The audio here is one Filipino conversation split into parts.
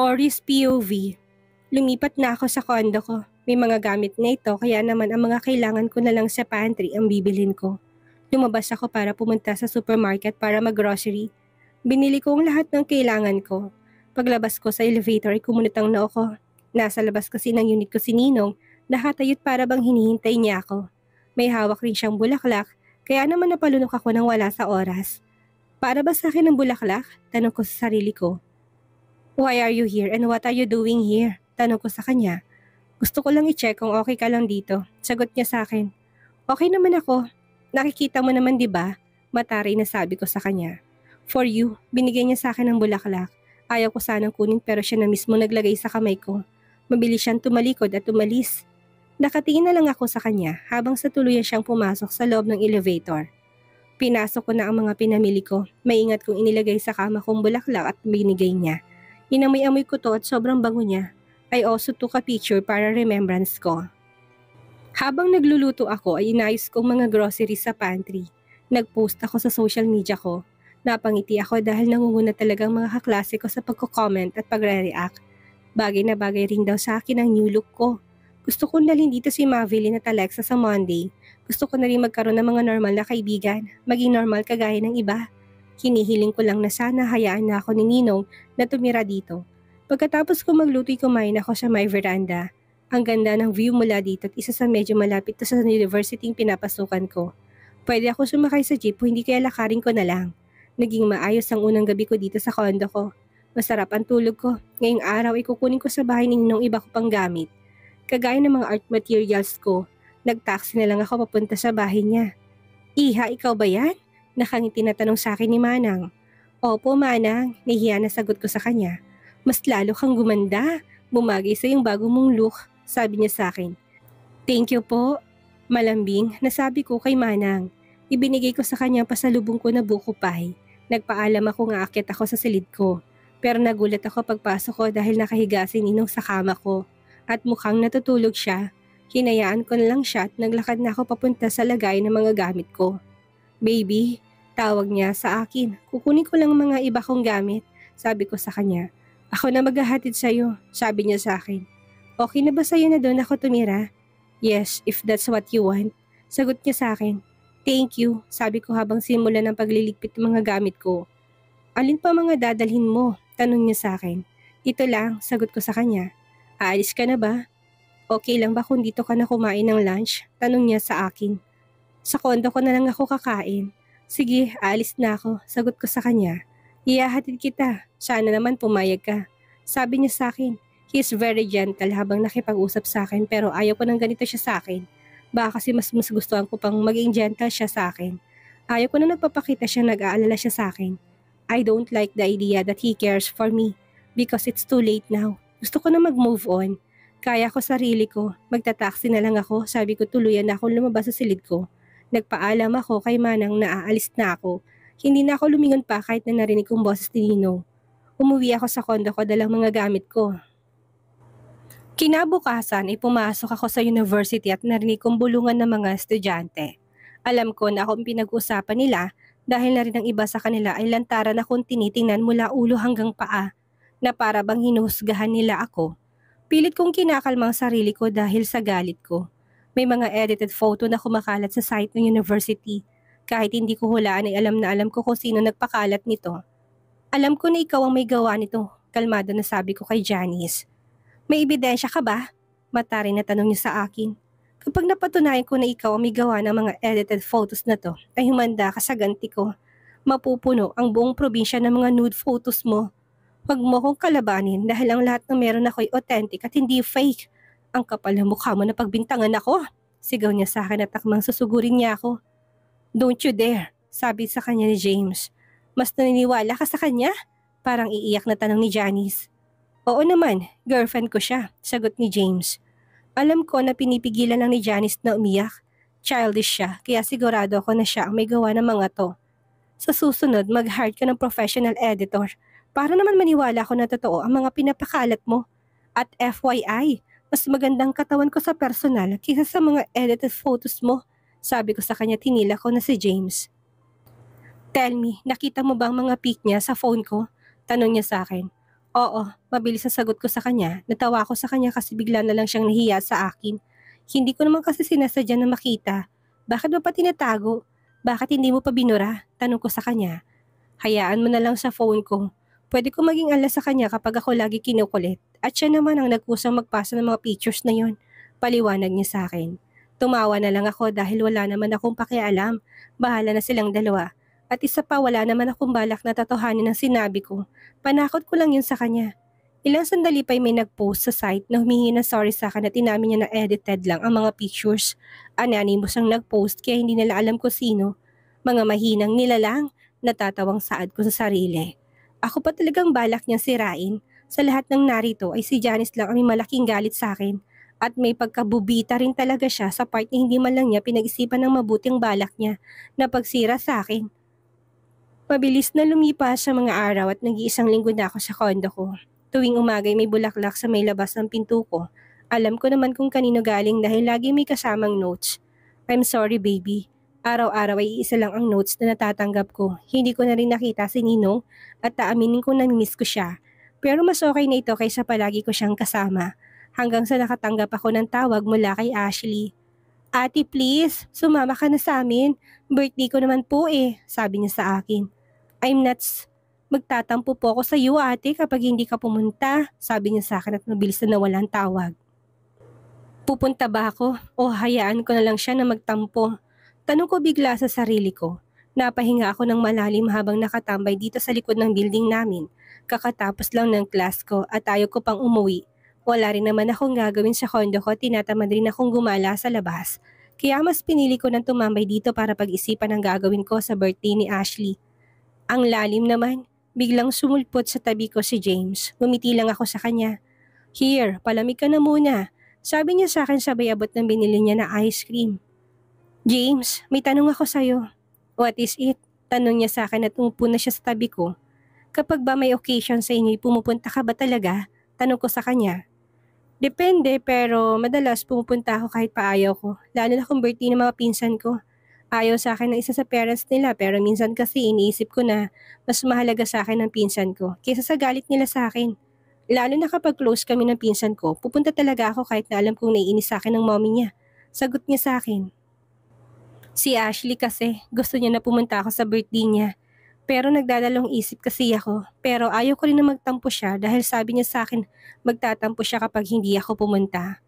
Morris POV. Lumipat na ako sa condo ko. May mga gamit na ito kaya naman ang mga kailangan ko na lang sa pantry ang bibilhin ko. Lumabas ako para pumunta sa supermarket para mag-grocery. Binili ko ang lahat ng kailangan ko. Paglabas ko sa elevator ay kumunutang na ako. Nasa labas kasi ng unit ko si Ninong, nakatayot para bang hinihintay niya ako. May hawak rin siyang bulaklak, kaya naman napalunok ako nang wala sa oras. Para ba sa akin ang bulaklak? Tanong ko sa sarili ko. Why are you here and what are you doing here? Tanong ko sa kanya. Gusto ko lang i-check kung okay ka lang dito. Sagot niya sa akin. Okay naman ako. Nakikita mo naman 'di ba? Mataray na sabi ko sa kanya. For you, binigay niya sa akin ng bulaklak. Ayaw ko sanang kunin pero siya na mismo naglagay sa kamay ko. Mabilis siyang tumalikod at umalis. Nakatingin na lang ako sa kanya habang sa tuluyan siyang pumasok sa loob ng elevator. Pinasok ko na ang mga pinamili ko. Maingat kong inilagay sa kama kong bulaklak at binigay niya. Inamoy-amoy ko to at sobrang bango niya. I also took a picture para remembrance ko. Habang nagluluto ako ay inayos kong mga groceries sa pantry. Nag-post ako sa social media ko. Napangiti ako dahil nangunguna talagang mga kaklase ko sa pagko-comment at pagre-react. Bagay na bagay rin daw sa akin ang new look ko. Gusto ko dalhin dito si Mavilyn at Alexa sa Monday. Gusto ko na rin magkaroon ng mga normal na kaibigan, maging normal kagaya ng iba. Hinihiling ko lang na sana hayaan na ako ni Ninong na tumira dito. Pagkatapos ko magluto'y kumain ako sa may veranda. Ang ganda ng view mula dito at isa sa medyo malapit to sa university pinapasukan ko. Pwede ako sumakay sa jeep o hindi kaya lakarin ko na lang. Naging maayos ang unang gabi ko dito sa condo ko. Masarap ang tulog ko. Ngayong araw ay kukunin ko sa bahay ni Ninong iba ko pang gamit. Kagaya ng mga art materials ko, nag-taxi na lang ako papunta sa bahay niya. Iha, ikaw ba yan? Nakangiti na tanong sa akin ni Manang. Opo, Manang, nahiya na sagot ko sa kanya. Mas lalo kang gumanda, bumagay sa yung bago mong look, sabi niya sa akin. Thank you po. Malambing, nasabi ko kay Manang. Ibinigay ko sa kanya pasalubong ko na buko pie. Nagpaalam ako nga akit ako sa silid ko. Pero nagulat ako pagpasok ko dahil nakahiga si Ninong sa kama ko. At mukhang natutulog siya. Hinayaan ko na lang siya at naglakad na ako papunta sa lagay ng mga gamit ko. Baby, tawag niya sa akin. Kukunin ko lang mga iba kong gamit, sabi ko sa kanya. Ako na maghahatid sa'yo, sabi niya sa akin. Okay na ba sa'yo na doon ako tumira? Yes, if that's what you want, sagot niya sa akin. Thank you, sabi ko habang simulan ng pagliligpit ng mga gamit ko. Alin pa mga dadalhin mo? Tanong niya sa akin. Ito lang, sagot ko sa kanya. Aalis ka na ba? Okay lang ba kung dito ka na kumain ng lunch? Tanong niya sa akin. Sa kondo ko na lang ako kakain. Sige, aalis na ako, sagot ko sa kanya. Iyahatid kita, sana naman pumayag ka. Sabi niya sa akin. He is very gentle habang nakipag-usap sa akin pero ayaw ko nang ganito siya sa akin. Baka kasi mas gustuhan ko pang maging gentle siya sa akin. Ayaw ko na nagpapakita siya nag-aalala siya sa akin. I don't like the idea that he cares for me because it's too late now. Gusto ko na mag-move on. Kaya ko sarili ko, magta-taxi na lang ako, sabi ko tuluyan na akong lumabas sa silid ko. Nagpaalam ako kay Manang na aalis na ako. Hindi na ako lumingon pa kahit na narinig kong boses ni Ninong. Umuwi ako sa kondo ko dalang mga gamit ko. Kinabukasan ay pumasok ako sa university at narinig kong bulungan ng mga estudyante. Alam ko na akong pinag-usapan nila dahil na rin ang iba sa kanila ay lantaran akong tinitingnan mula ulo hanggang paa na para bang hinuhusgahan nila ako. Pilit kong kinakalmang sarili ko dahil sa galit ko. May mga edited photo na kumakalat sa site ng university. Kahit hindi ko hulaan ay alam na alam ko kung sino nagpakalat nito. Alam ko na ikaw ang may gawa nito, kalmado na sabi ko kay Janice. May ebidensya ka ba? Mataray na tanong niya sa akin. Kapag napatunayan ko na ikaw ang may gawa ng mga edited photos na to, ay humanda ka sa ganti ko. Mapupuno ang buong probinsya ng mga nude photos mo. Huwag mo kong kalabanin dahil ang lahat ng meron ako'y authentic at hindi fake. Ang kapal ng mukha mo na pagbintangan ako. Sigaw niya sa akin at takmang susugurin niya ako. Don't you dare, sabi sa kanya ni James. Mas naniniwala ka sa kanya? Parang iiyak na tanong ni Janice. Oo naman, girlfriend ko siya, sagot ni James. Alam ko na pinipigilan lang ni Janice na umiyak. Childish siya, kaya sigurado ako na siya ang may gawa ng mga to. Sa susunod, mag-hire ka ng professional editor para naman maniwala ko na totoo ang mga pinapakalat mo. At FYI, mas magandang katawan ko sa personal kaysa sa mga edited photos mo, sabi ko sa kanya tinila ko na si James. Tell me, nakita mo ba ang mga pic niya sa phone ko? Tanong niya sa akin. Oo, mabilis ang sagot ko sa kanya. Natawa ako sa kanya kasi bigla na lang siyang nahiya sa akin. Hindi ko naman kasi sinasadya na makita. Bakit mo pa tinatago? Bakit hindi mo pa binura? Tanong ko sa kanya. Hayaan mo na lang sa phone ko. Pwede ko maging alas sa kanya kapag ako lagi kinukulit. At siya naman ang nagkusang magpasa ng mga pictures na yon. Paliwanag niya sa akin. Tumawa na lang ako dahil wala naman akong pakialam. Bahala na silang dalawa. At isa pa wala naman akong balak na tatohanin ang sinabi ko. Panakot ko lang yun sa kanya. Ilang sandali pa'y may nag-post sa site na humingi ng sorry sa akin at inamin niya na edited lang ang mga pictures. Anonymous ang nag-post kaya hindi nila alam kung sino. Mga mahinang nila lang. Natatawang saad ko sa sarili. Ako pa talagang balak niyang sirain. Sa lahat ng narito ay si Janice lang ang may malaking galit sa akin. At may pagkabubita rin talaga siya sa part na hindi man lang niya pinag-isipan ng mabuting balak niya na pagsira sa akin. Mabilis na lumipas sa mga araw at nag-iisang linggo na ako sa kondo ko. Tuwing umagay may bulaklak sa may labas ng pinto ko. Alam ko naman kung kanino galing dahil lagi may kasamang notes. I'm sorry baby. Araw-araw ay isa lang ang notes na natatanggap ko. Hindi ko na rin nakita si Ninong at aaminin ko na miss ko siya. Pero mas okay na ito kaysa palagi ko siyang kasama. Hanggang sa nakatanggap ako ng tawag mula kay Ashley. Ate please, sumama ka na sa amin. Birthday ko naman po sabi niya sa akin. I'm not magtatampo po ako sa iyo ate kapag hindi ka pumunta, sabi niya sa akin at mabilis na nawala ang tawag. Pupunta ba ako o hayaan ko na lang siya na magtampo? Tanong ko bigla sa sarili ko. Napahinga ako ng malalim habang nakatambay dito sa likod ng building namin. Kakatapos lang ng class ko at ayaw ko pang umuwi. Wala rin naman akong gagawin sa kondo ko at tinatamad rin akong gumala sa labas. Kaya mas pinili ko ng tumambay dito para pag-isipan ang gagawin ko sa birthday ni Ashley. Ang lalim naman. Biglang sumulpot sa tabi ko si James. Ngumiti lang ako sa kanya. Here, palamig ka na muna. Sabi niya sa akin sabay abot ng binili niya na ice cream. James, may tanong ako sa'yo. What is it? Tanong niya sa akin at umupo na siya sa tabi ko. Kapag ba may occasion sa inyo, pumupunta ka ba talaga? Tanong ko sa kanya. Depende pero madalas pumupunta ako kahit paayaw ko. Lalo na kung birthday ng mga pinsan ko. Ayaw sa akin ng isa sa parents nila pero minsan kasi iniisip ko na mas mahalaga sa akin ang pinsan ko kaysa sa galit nila sa akin. Lalo na kapag close kami ng pinsan ko, pupunta talaga ako kahit na alam kong naiinis sa akin ng mommy niya. Sagot niya sa akin. Si Ashley kasi, gusto niya na pumunta ako sa birthday niya. Pero nagdadalong isip kasi ako. Pero ayaw ko rin na magtampo siya dahil sabi niya sa akin magtatampo siya kapag hindi ako pumunta.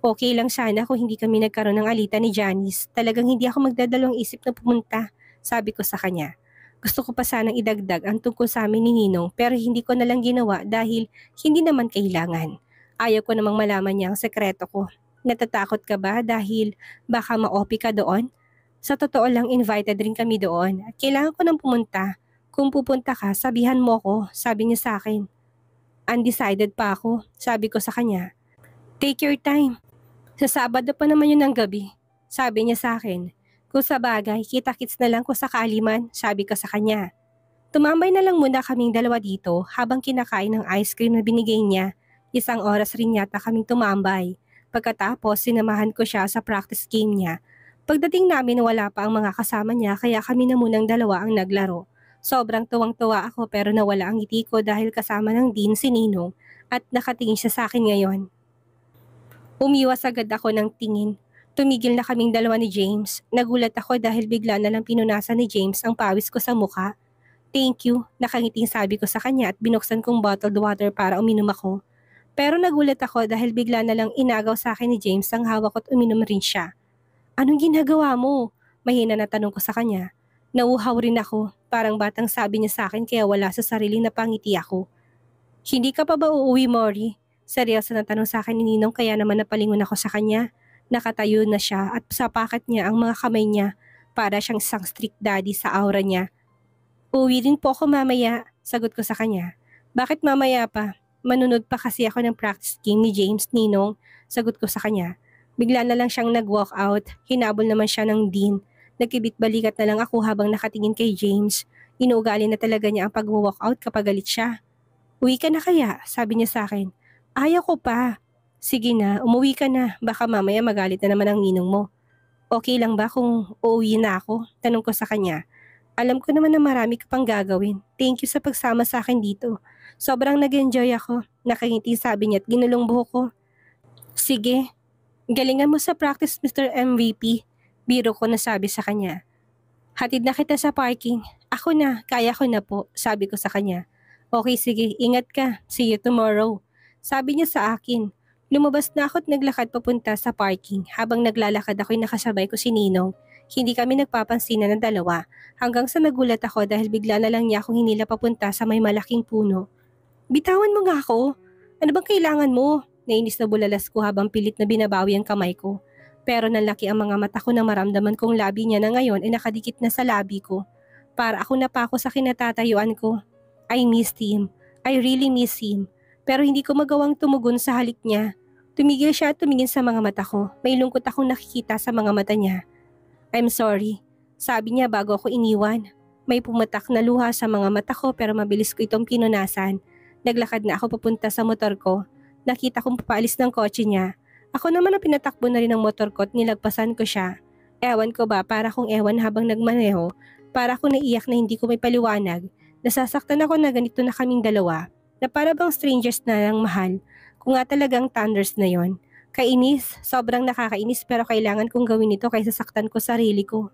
Okay lang sana kung hindi kami nagkaroon ng alitan ni Janice. Talagang hindi ako magdadalawang isip na pumunta, sabi ko sa kanya. Gusto ko pa sanang idagdag ang tungkol sa amin ni Ninong pero hindi ko na lang ginawa dahil hindi naman kailangan. Ayaw ko namang malaman niya ang sekreto ko. Natatakot ka ba dahil baka ma-OP ka doon? Sa totoo lang invited rin kami doon at kailangan ko nang pumunta. Kung pupunta ka, sabihan mo ko, sabi niya sa akin. Undecided pa ako, sabi ko sa kanya. Take your time. Sa Sabado pa naman yun ng gabi. Sabi niya sa akin. Kung sa bagay, kita-kits na lang kung sakali man, sabi ko sa kanya. Tumambay na lang muna kaming dalawa dito habang kinakain ng ice cream na binigay niya. Isang oras rin yata kaming tumambay. Pagkatapos, sinamahan ko siya sa practice game niya. Pagdating namin wala pa ang mga kasama niya kaya kami na munang dalawa ang naglaro. Sobrang tuwang-tuwa ako pero nawala ang ngiti ko dahil kasama ng Dean si Ninong at nakatingin siya sa akin ngayon. Umiwas agad ako ng tingin. Tumigil na kaming dalawa ni James. Nagulat ako dahil bigla na lang pinunasan ni James ang pawis ko sa mukha. Thank you, nakangiting sabi ko sa kanya at binuksan kong bottled water para uminom ako. Pero nagulat ako dahil bigla na lang inagaw sa akin ni James ang hawak at uminom rin siya. Anong ginagawa mo? Mahina na tanong ko sa kanya. Nauhaw rin ako, parang batang sabi niya sa akin kaya wala sa sariling napangiti ako. Hindi ka pa ba uuwi, Mori? Seryoso na tanong sa akin ni Ninong kaya naman napalingon ako sa kanya. Nakatayo na siya at sa pakat niya ang mga kamay niya para siyang isang strict daddy sa aura niya. Uwi rin po ako mamaya, sagot ko sa kanya. Bakit mamaya pa? Manunod pa kasi ako ng practice game ni James, Ninong, sagot ko sa kanya. Bigla na lang siyang nag-walk out, hinabol naman siya ng Dean. Nagkibit-balikat na lang ako habang nakatingin kay James. Inuugali na talaga niya ang pag-walk out kapag galit siya. Uwi ka na kaya, sabi niya sa akin. Ayaw ko pa. Sige na, umuwi ka na. Baka mamaya magalit na naman ang ninong mo. Okay lang ba kung uuwi na ako? Tanong ko sa kanya. Alam ko naman na marami ka pang gagawin. Thank you sa pagsama sa akin dito. Sobrang nag-enjoy ako. Nakangiti sabi niya at ginulong buhok ko. Sige, galingan mo sa practice Mr. MVP. Biro ko na sabi sa kanya. Hatid na kita sa parking. Ako na, kaya ko na po, sabi ko sa kanya. Okay sige, ingat ka. See you tomorrow. Sabi niya sa akin. Lumabas na ako at naglakad papunta sa parking. Habang naglalakad ako'y nakasabay ko si Ninong. Hindi kami nagpapansinan ng dalawa hanggang sa nagulat ako dahil bigla na lang niya akong hinila papunta sa may malaking puno. Bitawan mo nga ako. Ano bang kailangan mo? Nainis na bulalas ko habang pilit na binabawi ang kamay ko. Pero nanlaki ang mga mata ko na maramdaman kong labi niya na ngayon ay nakadikit na sa labi ko. Para ako napako sa kinatatayuan ko. I missed him. I really miss him. Pero hindi ko magawang tumugon sa halik niya. Tumigil siya at tumingin sa mga mata ko. May lungkot akong nakikita sa mga mata niya. I'm sorry. Sabi niya bago ako iniwan. May pumatak na luha sa mga mata ko pero mabilis ko itong pinunasan. Naglakad na ako papunta sa motor ko. Nakita kong papaalis ng kotse niya. Ako naman ang pinatakbo na rin ng motor ko at nilagpasan ko siya. Ewan ko ba para kung ewan habang nagmaneho. Para akong naiyak na hindi ko may paliwanag. Nasasaktan ako na ganito na kaming dalawa. Na para bang strangers na lang mahal. Kung nga talagang thunders na yon. Kainis, sobrang nakakainis pero kailangan kong gawin ito kaysa saktan ko sarili ko.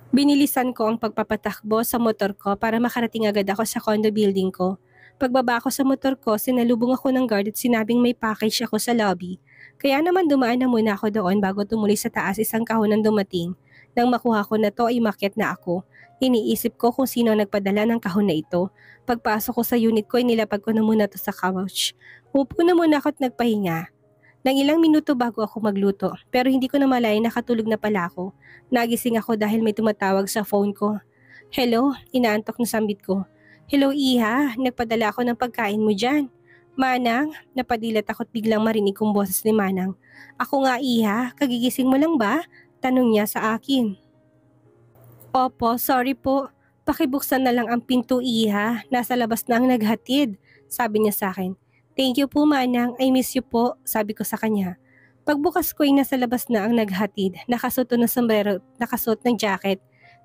Binilisan ko ang pagpapatakbo sa motor ko para makarating agad ako sa condo building ko. Pagbaba ko sa motor ko, sinalubong ako ng guard at sinabing may package ako sa lobby. Kaya naman dumaan na muna ako doon bago tumuloy sa taas isang kahon ng dumating. Nang makuha ko na to ay umakyat na ako. Iniisip ko kung sino nagpadala ng kahon na ito. Pagpasok ko sa unit ko ay nilapag ko na muna to sa couch. Upo na muna ako at nagpahinga. Nang ilang minuto bago ako magluto pero hindi ko na malay nakatulog na pala ako. Nagising ako dahil may tumatawag sa phone ko. Hello, inaantok na sambit ko. Hello Iha, nagpadala ako ng pagkain mo dyan. Manang, napadilat ako at biglang marinig kong boses ni Manang. Ako nga Iha, kagigising mo lang ba? Tanong niya sa akin. Opo, sorry po. Pakibuksan na lang ang pinto Iha, nasa labas na ang naghatid. Sabi niya sa akin. Thank you po Manang, I miss you po, sabi ko sa kanya. Pagbukas ko ay nasa labas na ang naghatid, nakasuot ng sombrero, nakasuot ng jacket.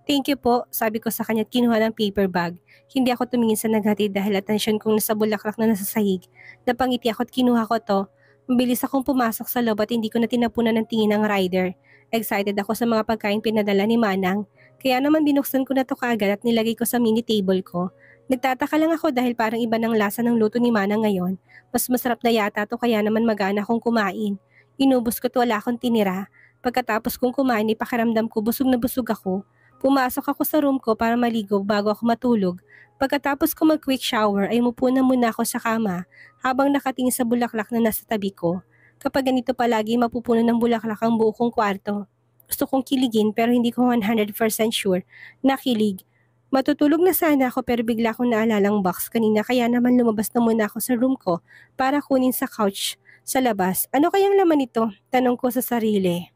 Thank you po, sabi ko sa kanya at kinuha ng paper bag. Hindi ako tumingin sa naghatid dahil atensyon kong nasa bulaklak na nasa sahig. Napangiti ako at kinuha ko to. Mabilis akong pumasok sa loob at hindi ko na tinapunan ng tingin ng rider. Excited ako sa mga pagkain pinadala ni Manang. Kaya naman binuksan ko na to kaagad at nilagay ko sa mini table ko. Nagtataka lang ako dahil parang iba ng lasa ng luto ni Manang ngayon. Mas masarap na yata to kaya naman magana akong kumain. Inubos ko to wala akong tinira. Pagkatapos kong kumain ipakiramdam ko busog na busog ako. Pumasok ako sa room ko para maligo bago ako matulog. Pagkatapos ko mag-quick shower ay mupo na muna ako sa kama habang nakatingin sa bulaklak na nasa tabi ko. Kapag ganito palagi mapupuno ng bulaklak ang buo kong kwarto. Gusto kong kiligin pero hindi ko 100% sure na kilig. Matutulog na sana ako pero bigla akong naalalang box kanina kaya naman lumabas na muna ako sa room ko para kunin sa couch sa labas. Ano kayang laman ito? Tanong ko sa sarili.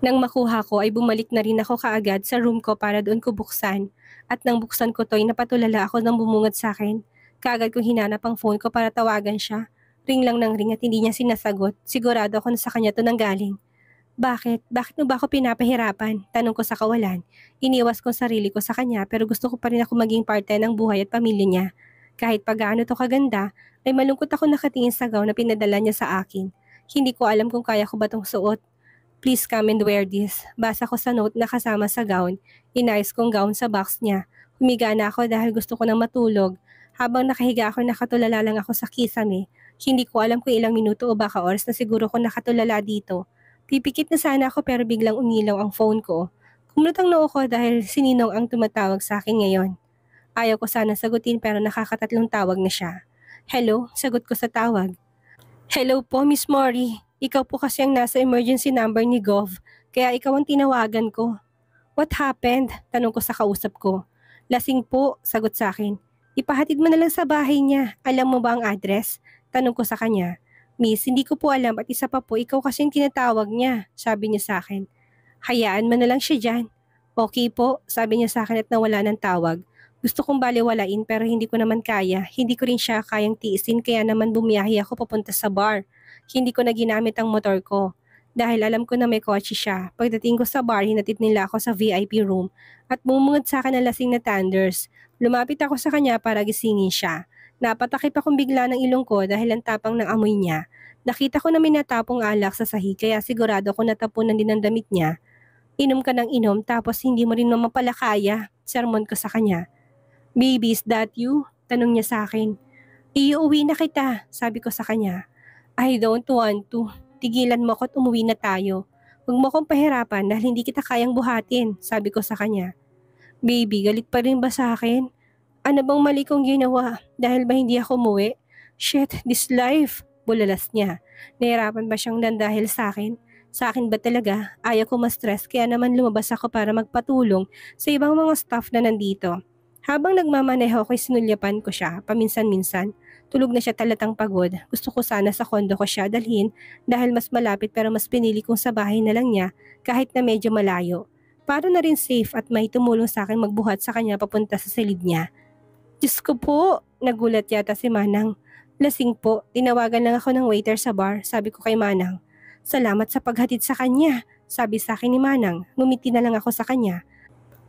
Nang makuha ko ay bumalik na rin ako kaagad sa room ko para doon ko buksan. At nang buksan ko to ay napatulala ako nang bumungad sa akin. Kaagad kong hinanap ang phone ko para tawagan siya. Ring lang ng ring at hindi niya sinasagot. Sigurado ako na sa kanya to nanggaling. Bakit? Bakit mo ba ako pinapahirapan? Tanong ko sa kawalan. Iniwas ko sarili ko sa kanya pero gusto ko pa rin ako maging parte ng buhay at pamilya niya. Kahit pag gaano to kaganda, ay malungkot ako nakatingin sa gown na pinadala niya sa akin. Hindi ko alam kung kaya ko ba tong suot. Please come and wear this. Basa ko sa note na kasama sa gown. Inayos kong gown sa box niya. Humiga na ako dahil gusto ko nang matulog. Habang nakahiga ako nakatulala lang ako sa kisame. Hindi ko alam kung ilang minuto o baka oras na siguro ko nakatulala dito. Pipikit na sana ako pero biglang umilaw ang phone ko. Kumulot ang noo ko dahil si Ninong ang tumatawag sa akin ngayon. Ayaw ko sana sagutin pero nakakatatlong tawag na siya. Hello, sagot ko sa tawag. Hello po, Miss Mori. Ikaw po kasi ang nasa emergency number ni Gov, kaya ikaw ang tinawagan ko. What happened? Tanong ko sa kausap ko. Lasing po, sagot sa akin. Ipahatid mo na lang sa bahay niya. Alam mo ba ang address? Tanong ko sa kanya. Miss, hindi ko po alam at isa pa po, ikaw kasi yung tinatawag niya, sabi niya sa akin. Hayaan mo na lang siya dyan. Okay po, sabi niya sa akin at nawala ng tawag. Gusto kong baliwalain pero hindi ko naman kaya. Hindi ko rin siya kayang tiisin kaya naman bumiyahe ako papunta sa bar. Hindi ko na ginamit ang motor ko. Dahil alam ko na may kotse siya, pagdating ko sa bar, hinatid nila ako sa VIP room at bumungad sa akin ng lasing na thunders. Lumapit ako sa kanya para gisingin siya. Napatakip akong bigla ng ilong ko dahil ang tapang ng amoy niya. Nakita ko na may natapong alak sa sahig kaya sigurado ko natapunan din ang damit niya. Inom ka ng inom tapos hindi mo rin naman pala kaya. Sermon ko sa kanya. Baby, is that you? Tanong niya sa akin. Iuwi na kita, sabi ko sa kanya. I don't want to. Tigilan mo ko at umuwi na tayo. Huwag mo akong pahirapan dahil hindi kita kayang buhatin, sabi ko sa kanya. Baby, galit pa rin ba sa akin? Ano bang mali kong ginawa? Dahil ba hindi ako umuwi? Shit, this life. Bulalas niya. Nahirapan ba siyang dahil sa akin? Sa akin ba talaga? Ayaw ko ma-stress kaya naman lumabas ako para magpatulong sa ibang mga staff na nandito. Habang nagmamaneho ko'y sinulyapan ko siya paminsan-minsan. Tulog na siya talatang pagod. Gusto ko sana sa kondo ko siya dalhin dahil mas malapit pero mas pinili kong sa bahay na lang niya kahit na medyo malayo. Para na rin safe at may tumulong sa akin magbuhat sa kanya papunta sa silid niya. Diyos ko po! Nagulat yata si Manang. Lasing po, tinawagan lang ako ng waiter sa bar, sabi ko kay Manang. Salamat sa paghatid sa kanya, sabi sa akin ni Manang. Ngumiti na lang ako sa kanya.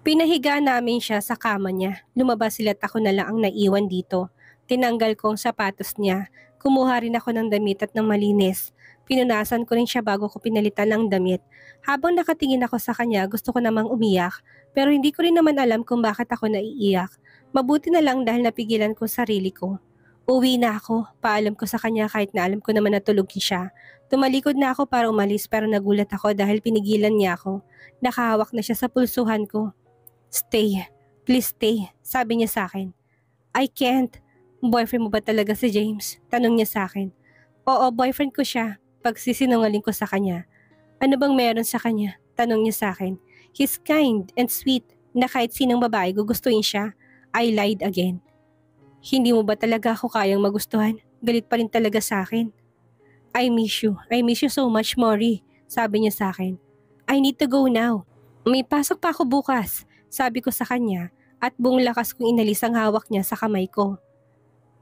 Pinahiga namin siya sa kama niya. Lumabas sila at ako na lang ang naiwan dito. Tinanggal ko ang sapatos niya. Kumuha rin ako ng damit at ng malinis. Pinunasan ko rin siya bago ko pinalitan ng damit. Habang nakatingin ako sa kanya, gusto ko namang umiyak. Pero hindi ko rin naman alam kung bakit ako naiiyak. Mabuti na lang dahil napigilan ko sarili ko. Uwi na ako, paalam ko sa kanya kahit na alam ko naman na tulog siya. Tumalikod na ako para umalis pero nagulat ako dahil pinigilan niya ako. Nakahawak na siya sa pulsuhan ko. Stay, please stay, sabi niya sa akin. I can't. Boyfriend mo ba talaga si James? Tanong niya sa akin. Oo, boyfriend ko siya. Pagsisinungaling ko sa kanya. Ano bang meron sa kanya? Tanong niya sa akin. He's kind and sweet na kahit sinong babae gugustuhin siya. I lied again. Hindi mo ba talaga ako kayang magustuhan? Galit pa rin talaga sa akin. I miss you. I miss you so much, Maury. Sabi niya sa akin. I need to go now. May pasok pa ako bukas. Sabi ko sa kanya at buong lakas kong inalis ang hawak niya sa kamay ko.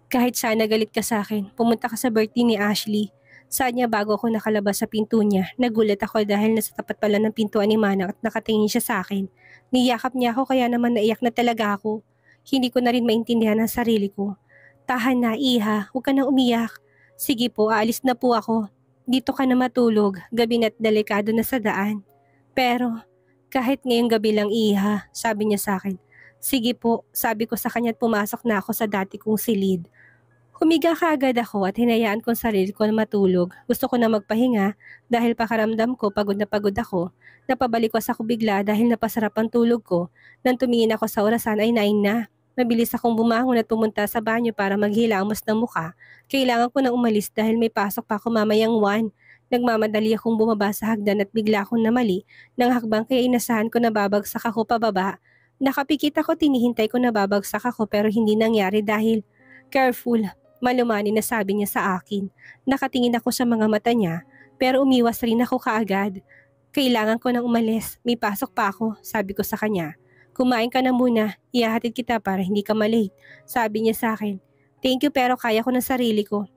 Kahit sana galit ka sa akin, pumunta ka sa birthday ni Ashley. Saad niya bago ako nakalabas sa pinto niya. Nagulat ako dahil nasa tapat pala ng pintuan ni Manang at nakatingin siya sa akin. Niyakap niya ako kaya naman naiyak na talaga ako. Hindi ko na rin maintindihan ang sarili ko. Tahan na, Iha. Huwag ka na umiyak. Sige po, aalis na po ako. Dito ka na matulog. Gabi na't delikado na sa daan. Pero, kahit ngayong gabi lang, Iha, sabi niya sa akin. Sige po, sabi ko sa kanya at pumasok na ako sa dati kong silid. Humiga kaagad ako at hinayaan kong sarili ko na matulog. Gusto ko na magpahinga dahil pakaramdam ko pagod na pagod ako. Napabalikwas ako bigla dahil napasarap ang tulog ko. Nang tumingin ako sa orasan ay 9 na. Mabilis akong bumangon at pumunta sa banyo para maghilamos ng muka. Kailangan ko na umalis dahil may pasok pa ako mamayang 1. Nagmamadali akong bumaba sa hagdan at bigla akong namali. Nang hakbang kaya inasahan ko na babagsak ako pababa. Nakapikit ako, tinihintay ko na babagsak ako pero hindi nangyari dahil careful. Malumani na sabi niya sa akin. Nakatingin ako sa mga mata niya pero umiwas rin ako kaagad. Kailangan ko nang umalis. May pasok pa ako, sabi ko sa kanya. Kumain ka na muna, ihahatid kita para hindi ka malate. Sabi niya sa akin, thank you pero kaya ko ng sarili ko.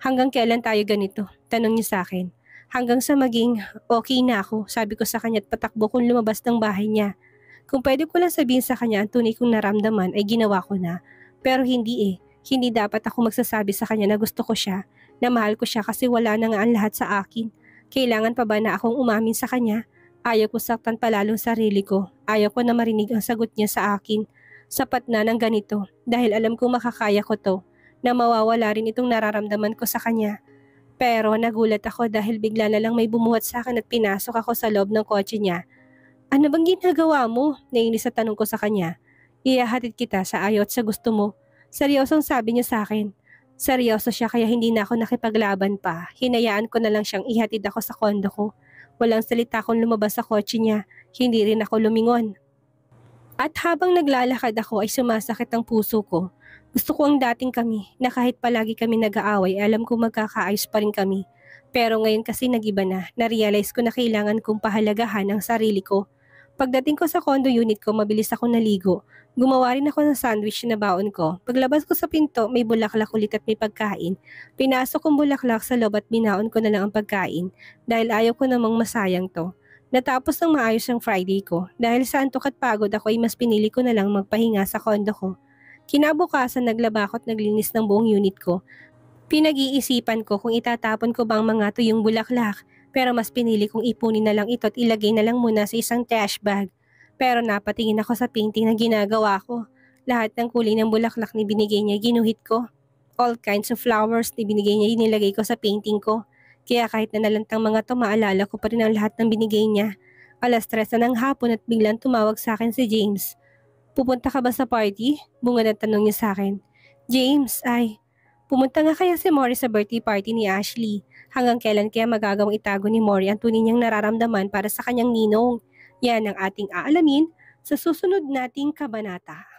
Hanggang kailan tayo ganito? Tanong niya sa akin. Hanggang sa maging okay na ako, sabi ko sa kanya at patakbo kong lumabas ng bahay niya. Kung pwede ko lang sabihin sa kanya ang tunay kong naramdaman ay ginawa ko na. Pero hindi Hindi dapat ako magsasabi sa kanya na gusto ko siya, na mahal ko siya kasi wala na nga ang lahat sa akin. Kailangan pa ba na akong umamin sa kanya? Ayaw ko saktan palalong sarili ko. Ayaw ko na marinig ang sagot niya sa akin. Sapat na ng ganito dahil alam kong makakaya ko to, na mawawala rin itong nararamdaman ko sa kanya. Pero nagulat ako dahil bigla na lang may bumuhat sa akin at pinasok ako sa loob ng kotse niya. Ano bang ginagawa mo? Nainis sa tanong ko sa kanya. Ihahatid kita sa ayaw at sa gusto mo. Seryosong sabi niya sa akin. Seryoso siya kaya hindi na ako nakipaglaban pa. Hinayaan ko na lang siyang ihatid ako sa kondo ko. Walang salita akong lumabas sa kotse niya. Hindi rin ako lumingon. At habang naglalakad ako ay sumasakit ang puso ko. Gusto ko ang dating kami na kahit palagi kami nag-aaway, alam ko magkakaayos pa rin kami. Pero ngayon kasi nagiba na, na-realize ko na kailangan kong pahalagahan ang sarili ko. Pagdating ko sa condo unit ko, mabilis akong naligo. Gumawa rin ako ng sandwich na baon ko. Paglabas ko sa pinto, may bulaklak ulit at may pagkain. Pinasok kong bulaklak sa loob at binaon ko na lang ang pagkain dahil ayaw ko namang masayang to. Natapos ng maayos ang Friday ko. Dahil sa antok at pagod ako ay mas pinili ko na lang magpahinga sa kondo ko. Kinabukasan naglaba ako at naglinis ng buong unit ko. Pinag-iisipan ko kung itatapon ko bang mga tuyong bulaklak, pero mas pinili kong ipunin na lang ito at ilagay na lang muna sa isang trash bag. Pero napatingin ako sa painting na ginagawa ko. Lahat ng kulay ng bulaklak ni binigay niya ginuhit ko. All kinds of flowers ni binigay niya inilagay ko sa painting ko. Kaya kahit na nalantang mga to, maalala ko pa rin ang lahat ng binigay niya. 3:00 na ng hapon at biglang tumawag sa akin si James. "Pupunta ka ba sa party?" Bungad ang tanong niya sa akin. "James, pumunta nga kaya si Mori sa birthday party ni Ashley. Hanggang kailan kaya magagawang itago ni Mori ang tunay niyang nararamdaman para sa kanyang ninong? Yan ang ating aalamin sa susunod nating kabanata."